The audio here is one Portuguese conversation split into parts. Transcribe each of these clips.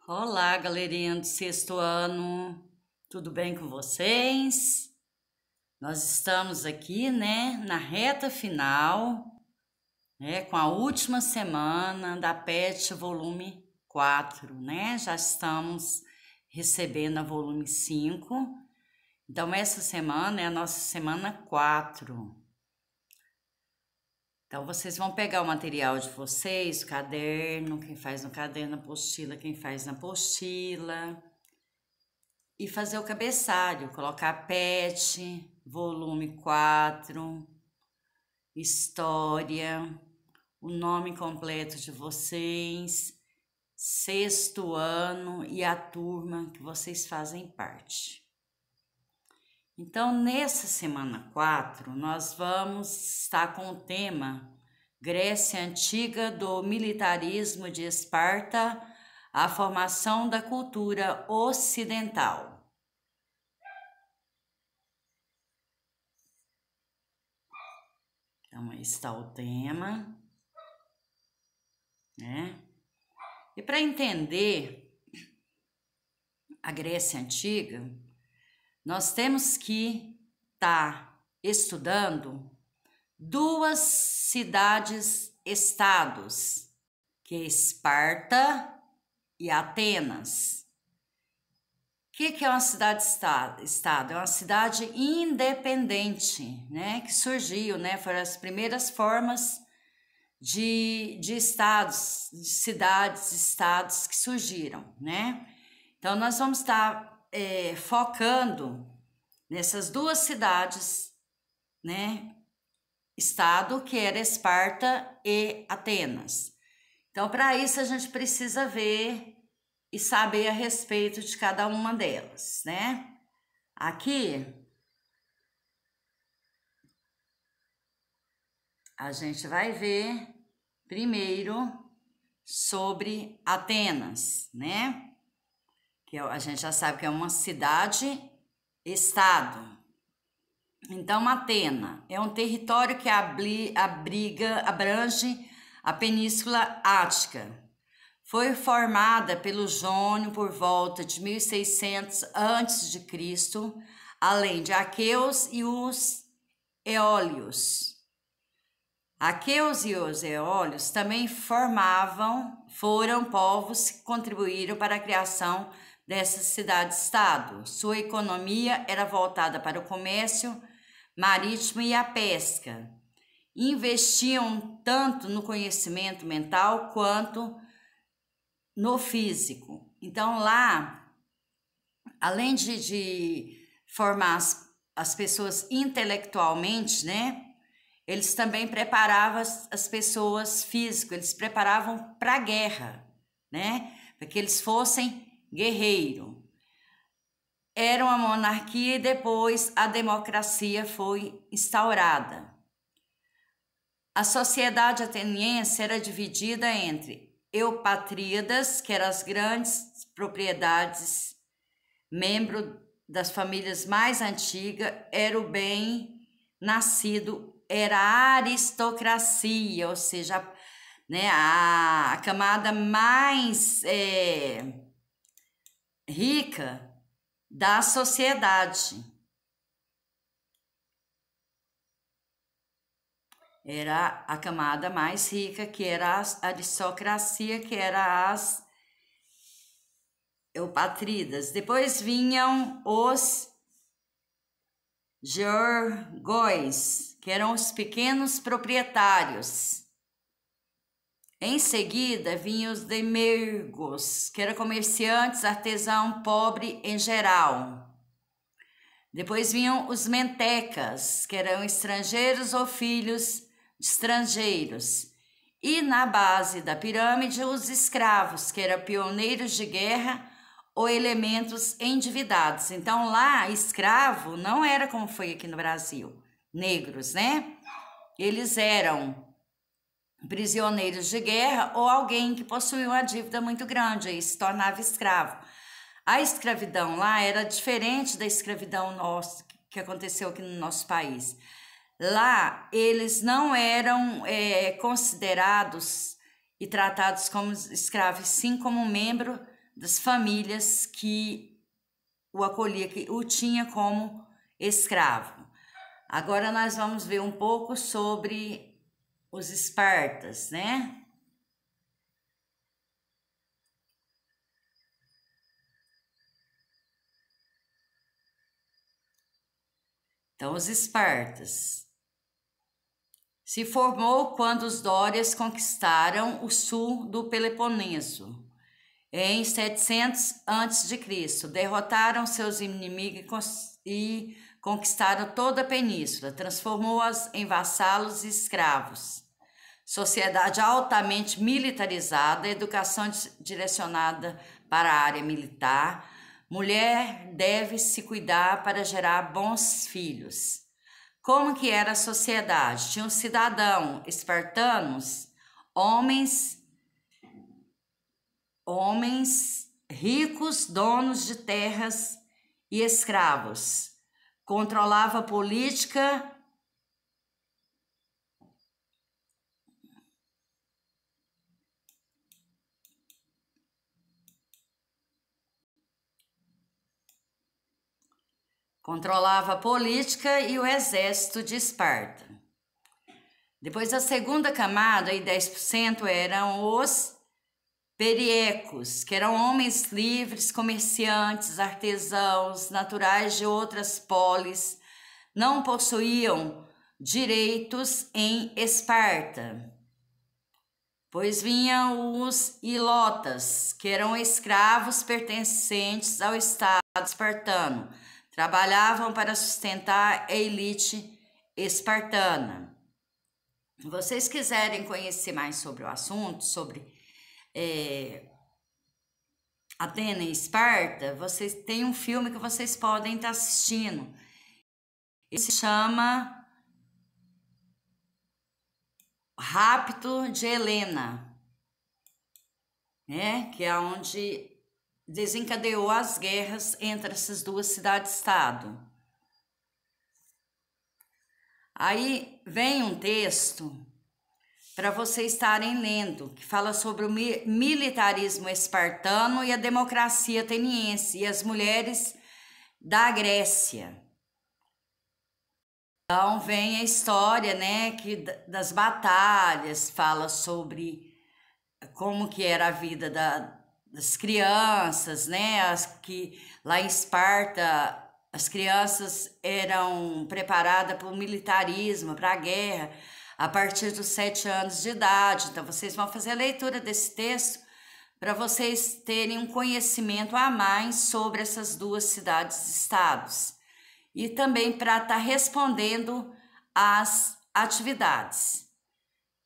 Olá, galerinha do sexto ano, tudo bem com vocês? Nós estamos aqui, na reta final, com a última semana da PET volume 4, Já estamos recebendo a volume 5, então essa semana é a nossa semana 4. Então, vocês vão pegar o material de vocês, o caderno, quem faz no caderno, a apostila, quem faz na apostila, e fazer o cabeçalho, colocar PET, volume 4, história, o nome completo de vocês, sexto ano e a turma que vocês fazem parte. Então, nessa semana 4, nós vamos estar com o tema Grécia Antiga, do militarismo de Esparta à formação da cultura ocidental. Então, aí está o tema, E para entender a Grécia Antiga, nós temos que estar estudando duas cidades-estados, que é Esparta e Atenas. O que é uma cidade-estado? É uma cidade independente, que surgiu, foram as primeiras formas de estados, de cidades-estados que surgiram, Então, nós vamos estar focando nessas duas cidades, estado, que era Esparta e Atenas. Então, para isso, a gente precisa ver e saber a respeito de cada uma delas, Aqui, a gente vai ver primeiro sobre Atenas, Que a gente já sabe que é uma cidade-estado. Então, Atena é um território que abrange a Península Ática. Foi formada pelo Jônio por volta de 1600 a.C., além de aqueus e os eólios. Aqueus e os eólios também foram povos que contribuíram para a criação dessa cidade-estado. Sua economia era voltada para o comércio marítimo e a pesca. Investiam tanto no conhecimento mental quanto no físico. Então, lá, além de formar as pessoas intelectualmente, eles também preparavam as pessoas físico, eles preparavam para a guerra, para que eles fossem guerreiros. Era uma monarquia e depois a democracia foi instaurada. A sociedade ateniense era dividida entre eupatríadas, que eram as grandes propriedades, membro das famílias mais antigas, era o bem nascido, era a aristocracia, ou seja, a camada mais rica da sociedade. Era a camada mais rica, que era a aristocracia, que era as eupatríadas. Depois vinham os georgões, que eram os pequenos proprietários. Em seguida, vinham os demergos, que eram comerciantes, artesão, pobre em geral. Depois vinham os mentecas, que eram estrangeiros ou filhos de estrangeiros. E na base da pirâmide, os escravos, que eram pioneiros de guerra ou elementos endividados. Então, lá, escravo não era como foi aqui no Brasil, negros, Eles eram prisioneiros de guerra ou alguém que possuía uma dívida muito grande, aí se tornava escravo. A escravidão lá era diferente da escravidão nossa, que aconteceu aqui no nosso país. Lá, eles não eram considerados e tratados como escravos, sim como membro das famílias que o acolhia, que o tinha como escravo. Agora nós vamos ver um pouco sobre os espartas, né? Então, os espartas se formou quando os dórias conquistaram o sul do Peloponeso, em 700 a.C. Derrotaram seus inimigos e conquistaram toda a península, transformou-as em vassalos e escravos. Sociedade altamente militarizada, educação direcionada para a área militar. Mulher deve se cuidar para gerar bons filhos. Como que era a sociedade? Tinha um cidadão espartanos, homens ricos, donos de terras e escravos. Controlava a política e o exército de Esparta. Depois a segunda camada, aí 10% eram os periecos, que eram homens livres, comerciantes, artesãos, naturais de outras polis, não possuíam direitos em Esparta. Pois vinham os ilotas, que eram escravos pertencentes ao Estado espartano. Trabalhavam para sustentar a elite espartana. Se vocês quiserem conhecer mais sobre o assunto, sobre Atena e Esparta, vocês têm um filme que vocês podem estar assistindo. Ele se chama Rapto de Helena, né? Que é onde desencadeou as guerras entre essas duas cidades-estado. Aí vem um texto para vocês estarem lendo, que fala sobre o militarismo espartano e a democracia ateniense e as mulheres da Grécia. Então vem a história, né, das batalhas, fala sobre como que era a vida das crianças, né, que lá em Esparta as crianças eram preparadas para o militarismo, para a guerra, a partir dos 7 anos de idade. Então, vocês vão fazer a leitura desse texto para vocês terem um conhecimento a mais sobre essas duas cidades-estados. E também para estar respondendo às atividades.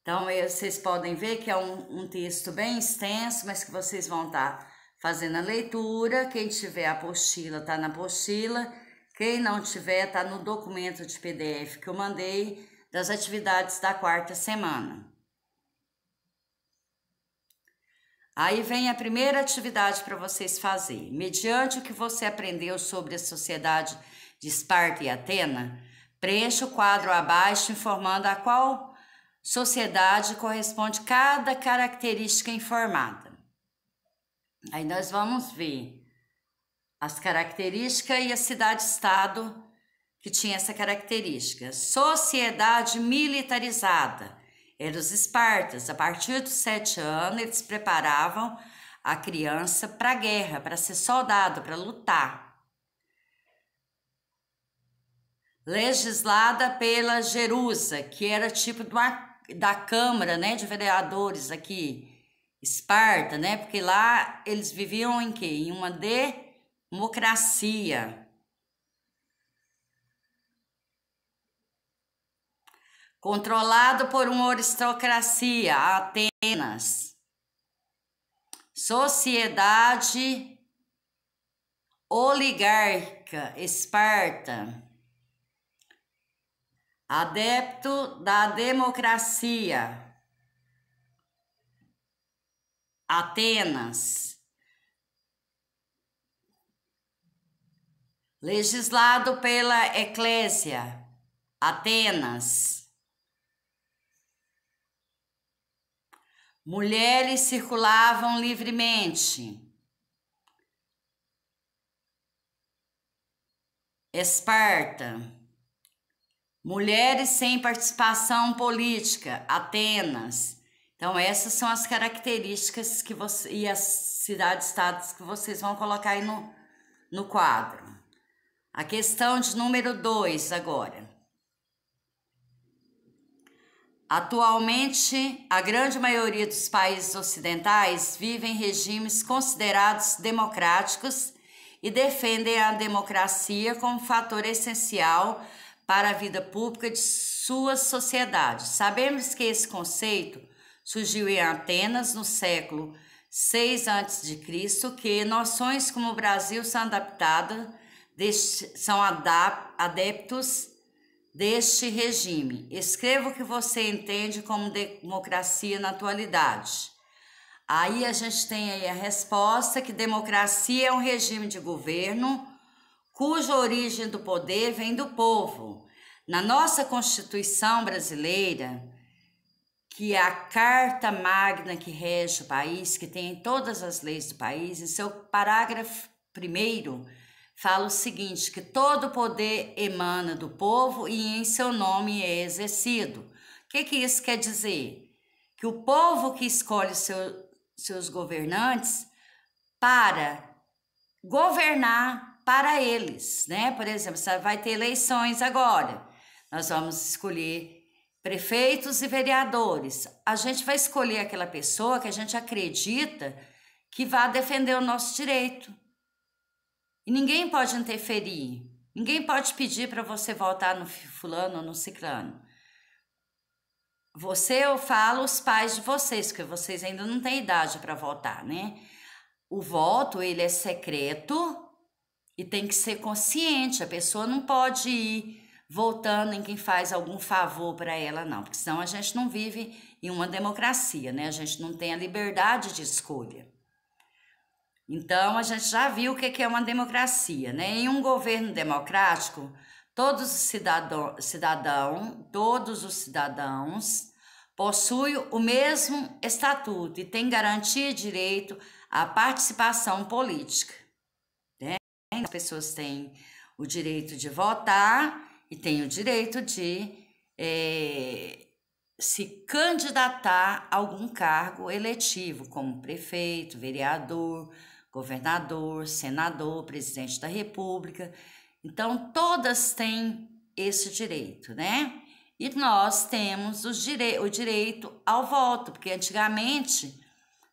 Então, vocês podem ver que é um texto bem extenso, mas que vocês vão estar fazendo a leitura. Quem tiver a apostila, está na apostila. Quem não tiver, está no documento de PDF que eu mandei das atividades da quarta semana. Aí vem a primeira atividade para vocês fazerem. Mediante o que você aprendeu sobre a sociedade de Esparta e Atena, preencha o quadro abaixo informando a qual sociedade corresponde cada característica informada. Aí nós vamos ver as características e a cidade-estado que tinha essa característica. Sociedade militarizada. Eram os espartas. A partir dos 7 anos, eles preparavam a criança para a guerra, para ser soldado, para lutar. Legislada pela Jerusa, que era tipo da Câmara, né, de Vereadores aqui, Esparta, né, porque lá eles viviam em quê? Em uma democracia. Controlado por uma aristocracia, Atenas. Sociedade oligárquica, Esparta. Adepto da democracia, Atenas. Legislado pela Eclésia, Atenas. Mulheres circulavam livremente, Esparta. Mulheres sem participação política, Atenas. Então, essas são as características que você e as cidades-estados que vocês vão colocar aí no quadro. A questão de número 2 agora. Atualmente, a grande maioria dos países ocidentais vivem em regimes considerados democráticos e defendem a democracia como fator essencial para a vida pública de suas sociedades. Sabemos que esse conceito surgiu em Atenas no século 6 a.C., que noções como o Brasil são adeptos deste regime. Escreva o que você entende como democracia na atualidade. Aí a gente tem aí a resposta que democracia é um regime de governo cuja origem do poder vem do povo. Na nossa Constituição brasileira, que é a Carta Magna que rege o país, que tem todas as leis do país, em seu parágrafo 1º, fala o seguinte, que todo poder emana do povo e em seu nome é exercido. O que isso quer dizer? Que o povo que escolhe seus governantes para governar para eles, né? Por exemplo, você vai ter eleições agora, nós vamos escolher prefeitos e vereadores. A gente vai escolher aquela pessoa que a gente acredita que vai defender o nosso direito. E ninguém pode interferir, ninguém pode pedir para você votar no fulano ou no ciclano. Eu falo os pais de vocês, porque vocês ainda não têm idade para votar, né? O voto, ele é secreto e tem que ser consciente. A pessoa não pode ir votando em quem faz algum favor para ela, não. Porque senão a gente não vive em uma democracia, né? A gente não tem a liberdade de escolha. Então, a gente já viu o que é uma democracia, né? Em um governo democrático, todos os cidadãos possuem o mesmo estatuto e têm garantia e direito à participação política, né? As pessoas têm o direito de votar e têm o direito de se candidatar a algum cargo eletivo, como prefeito, vereador, governador, senador, presidente da República. Então, todas têm esse direito, né? E nós temos o direito ao voto, porque antigamente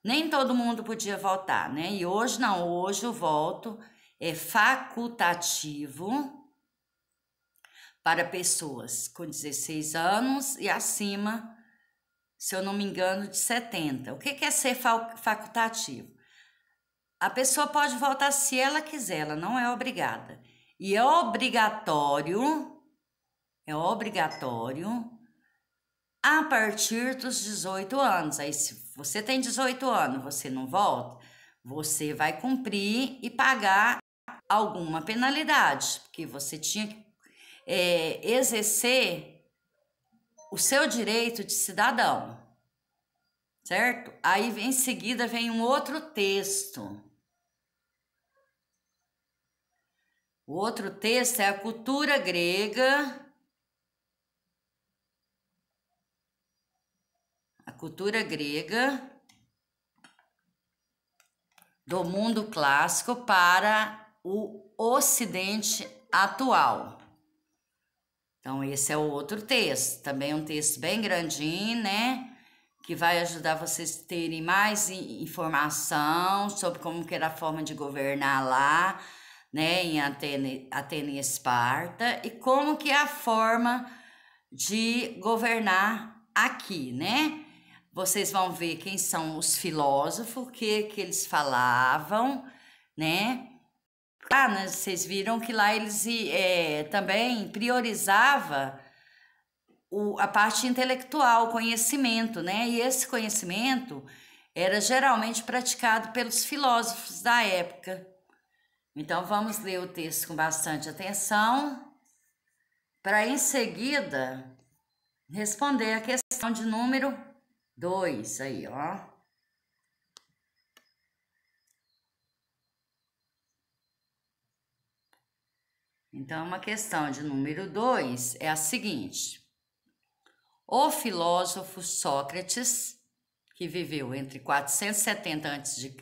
nem todo mundo podia votar, né? E hoje não, hoje o voto é facultativo para pessoas com 16 anos e acima, se eu não me engano, de 70. O que é ser facultativo? A pessoa pode votar se ela quiser, ela não é obrigada. E é obrigatório a partir dos 18 anos. Aí, se você tem 18 anos, você não vota, você vai cumprir e pagar alguma penalidade, porque você tinha que exercer o seu direito de cidadão, certo? Aí, em seguida, vem um outro texto. O outro texto é a cultura grega. A cultura grega do mundo clássico para o Ocidente atual. Então, esse é o outro texto. Também é um texto bem grandinho, né? Que vai ajudar vocês a terem mais informação sobre como que era a forma de governar lá, né, em Atena e Esparta, e como que é a forma de governar aqui, né? Vocês vão ver quem são os filósofos, o que eles falavam, né? Vocês viram que lá eles também priorizavam a parte intelectual, o conhecimento, né? E esse conhecimento era geralmente praticado pelos filósofos da época. Então, vamos ler o texto com bastante atenção, para em seguida responder a questão de número 2 aí, ó. Então, uma questão de número 2 é a seguinte. O filósofo Sócrates, que viveu entre 470 a.C. e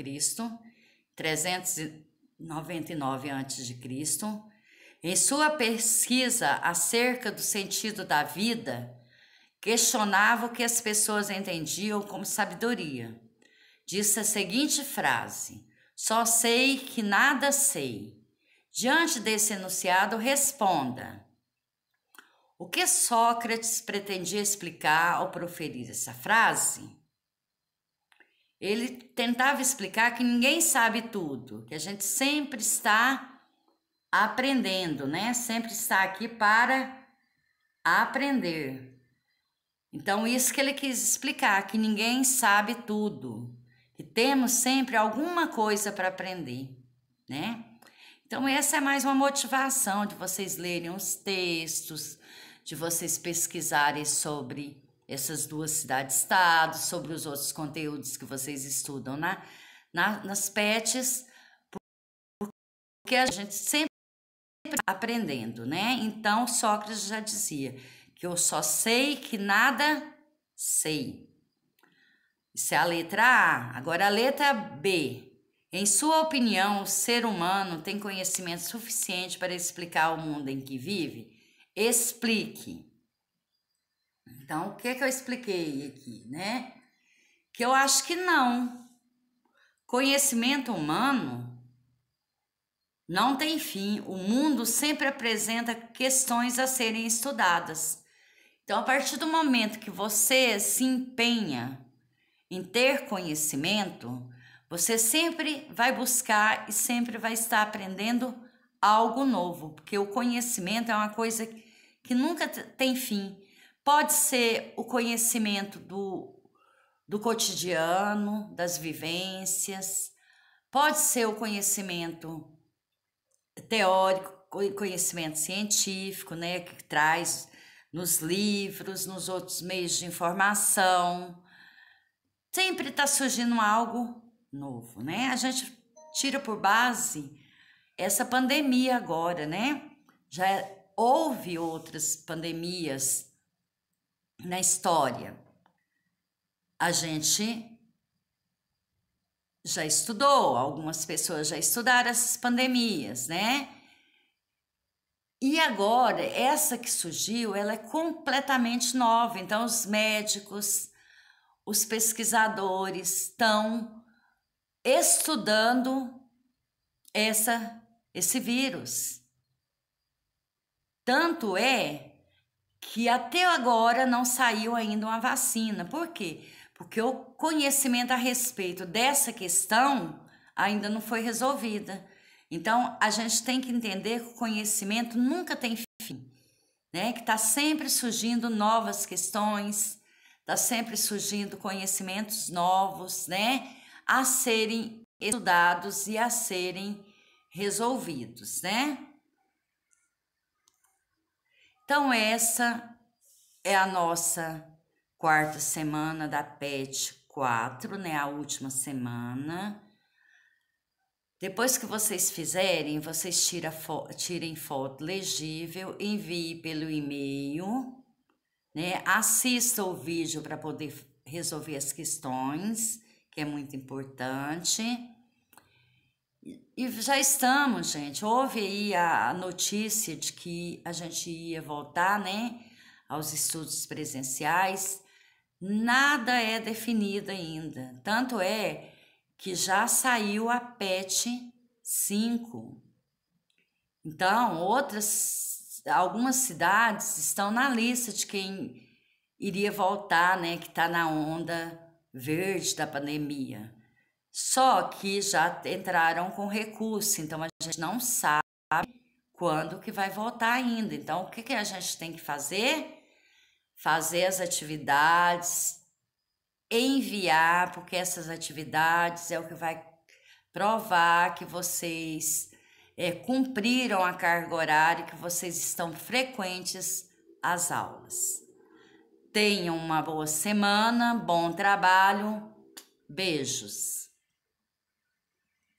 399 a.C., em sua pesquisa acerca do sentido da vida, questionava o que as pessoas entendiam como sabedoria. Disse a seguinte frase: só sei que nada sei. Diante desse enunciado, responda: o que Sócrates pretendia explicar ao proferir essa frase? Ele tentava explicar que ninguém sabe tudo, que a gente sempre está aprendendo, né? Sempre está aqui para aprender. Então, isso que ele quis explicar, que ninguém sabe tudo, que temos sempre alguma coisa para aprender, né? Então, essa é mais uma motivação de vocês lerem os textos, de vocês pesquisarem sobre essas duas cidades-estados, sobre os outros conteúdos que vocês estudam nas PETs, porque a gente sempre está aprendendo, né? Então, Sócrates já dizia que eu só sei que nada sei. Isso é a letra A. Agora, a letra B. Em sua opinião, o ser humano tem conhecimento suficiente para explicar o mundo em que vive? Explique. Então, o que eu expliquei aqui, né? Que eu acho que não. Conhecimento humano não tem fim. O mundo sempre apresenta questões a serem estudadas. Então, a partir do momento que você se empenha em ter conhecimento, você sempre vai buscar e sempre vai estar aprendendo algo novo, porque o conhecimento é uma coisa que nunca tem fim. Pode ser o conhecimento do cotidiano, das vivências, pode ser o conhecimento teórico, conhecimento científico, né, que traz nos livros, nos outros meios de informação. Sempre está surgindo algo novo, né? A gente tira por base essa pandemia agora, né? Já houve outras pandemias na história. A gente já estudou, algumas pessoas já estudaram essas pandemias, né? E agora, essa que surgiu, ela é completamente nova. Então, os médicos, os pesquisadores estão estudando esse vírus. Tanto é que até agora não saiu ainda uma vacina. Por quê? Porque o conhecimento a respeito dessa questão ainda não foi resolvida. Então, a gente tem que entender que o conhecimento nunca tem fim, né? Que está sempre surgindo novas questões, está sempre surgindo conhecimentos novos, né? A serem estudados e a serem resolvidos, né? Então, essa é a nossa quarta semana da PET 4, né? A última semana. Depois que vocês fizerem, vocês tirem foto legível, enviem pelo e-mail, né? Assista o vídeo para poder resolver as questões, que é muito importante. E já estamos, gente. Houve aí a notícia de que a gente ia voltar, né, aos estudos presenciais. Nada é definido ainda. Tanto é que já saiu a PET 5. Então, algumas cidades estão na lista de quem iria voltar, né, que está na onda verde da pandemia. Só que já entraram com recurso, então a gente não sabe quando que vai voltar ainda. Então, o que a gente tem que fazer? Fazer as atividades, enviar, porque essas atividades é o que vai provar que vocês cumpriram a carga horária, que vocês estão frequentes às aulas. Tenham uma boa semana, bom trabalho, beijos.